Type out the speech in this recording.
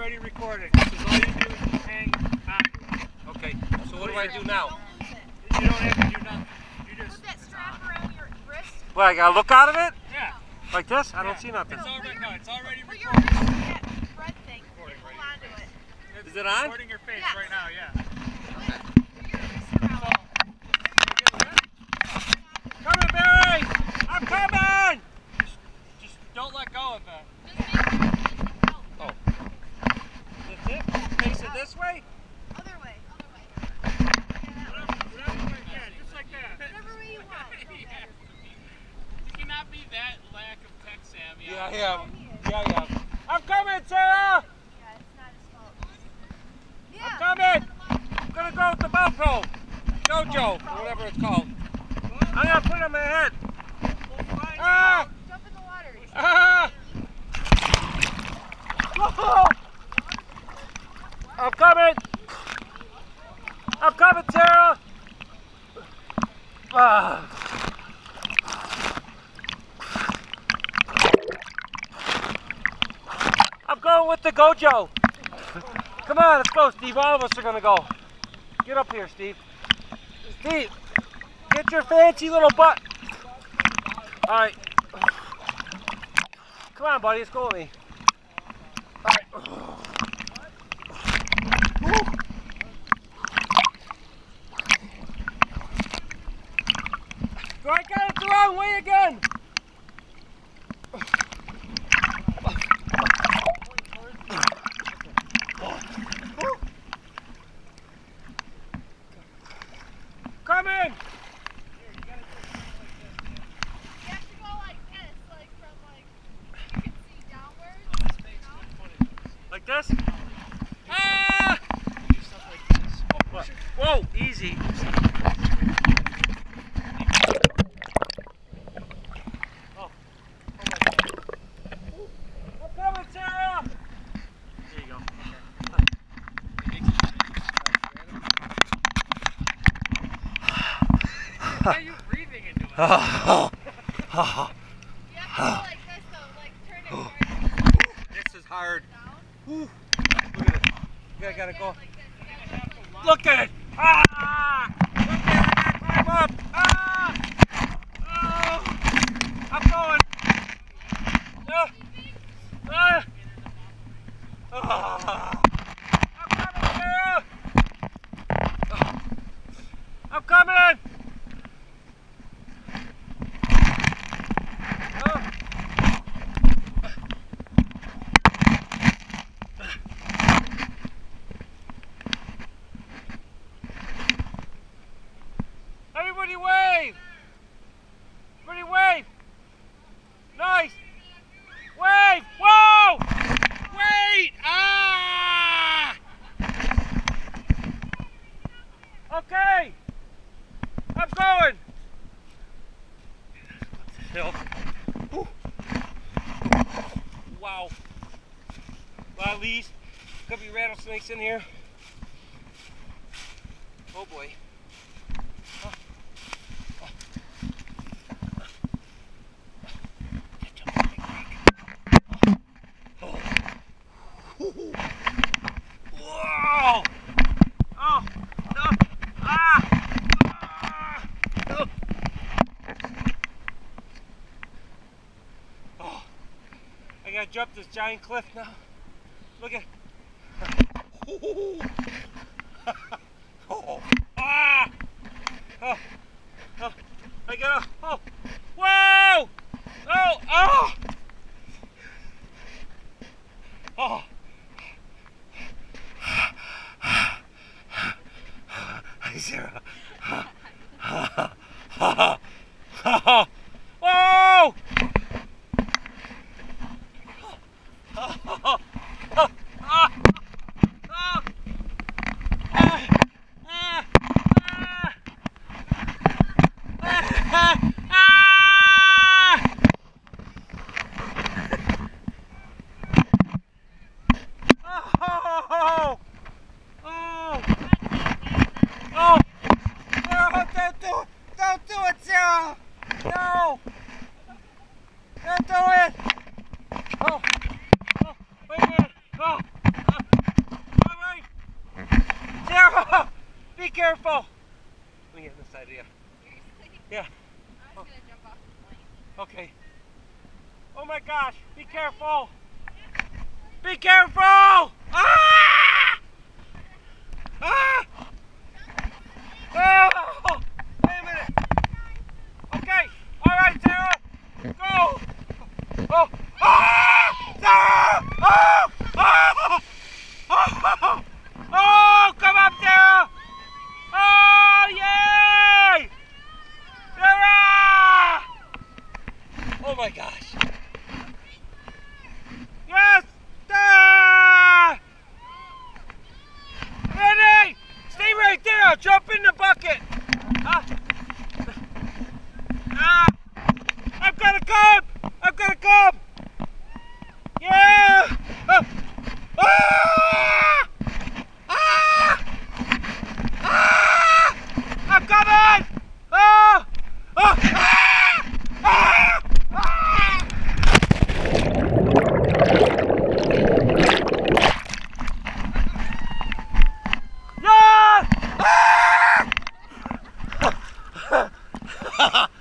already recording. Because all you do is just hang on. Okay, so what do I do now? You don't have to do nothing. You just put that strap around your wrist. Well, I gotta look out of it? Yeah. Like this? I don't see nothing. It's already, no, it's already Put your recording. wrist in that red thing. Hold on to it. It's Is it on? recording your face Yes. right now, yeah. Put your wrist around. Coming, Barry! I'm coming! Just don't let go of it. Just make sure it doesn't out. Oh. That's it? Face it this way? Other way. Other way. Whatever way you can, just like that. Whatever way you want. Don't matter. You cannot be that lack of tech savvy. Yeah, I am. Yeah, yeah. I'm coming, Sarah! Yeah, it's not his fault. I'm Yeah. coming! I'm gonna go with the Velcro. Jojo, or whatever it's called. I'm gonna put it on my head. Ah! Jump in the water. Ah! Whoa! I'm coming! I'm coming, Sarah! Ah! I'm going with the Gojo. Come on, let's go, Steve. All of us are gonna go. Get up here, Steve. Steve, get your fancy little butt. All right. Come on, buddy. Let's go with me. All right. Do I got it the wrong way again? Come in! You have to go like this, like from like you can see downwards. Like this? Ah! Whoa, easy. Oh. I'm coming, Sarah! There you go. How are you breathing into it? You have to go like this though, like turn it towards This is hard. down. Look at it. You gotta go. Like this. You gotta go. Look at it! Ah! Look at it! I gotta climb up! Ah! Oh! I'm going! Ah! Ah! I'm coming, Sarah! I'm coming! Oh. Everybody wave! Everybody wave! Nice! Wave! Whoa! Wait! Ah! Okay! I'm going! Hill. Wow. Well, at least could be rattlesnakes in here. Oh boy. Whoa! Oh! No! Ah! Ah! No! Oh! I gotta jump this giant cliff now. Look at. Oh! Ah! Oh! Oh! I gotta. Oh! Whoa! Oh! Oh! Oh! Hey, Sarah. Whoa! Be careful. Let me get this side of you. Seriously? Yeah. I was gonna jump off the plane. Okay. Oh my gosh. Be careful. Be careful. Ah! Ah! Oh! Wait a minute. Okay. All right, Sarah. Go. Oh! Ah! Sarah! Oh! Oh! Oh! Oh! Come up, Sarah! Oh! Yay! Sarah! Oh my gosh! Yes! Sarah! Ready? Stay right there. I'll jump in the bucket. Ah! I've got a cub! I've got a cub! Yeah! Ah! Ah! Ah! Ah! I'm coming! Ah! Ah! Ah! Ah! Ah! Yeah! Ah!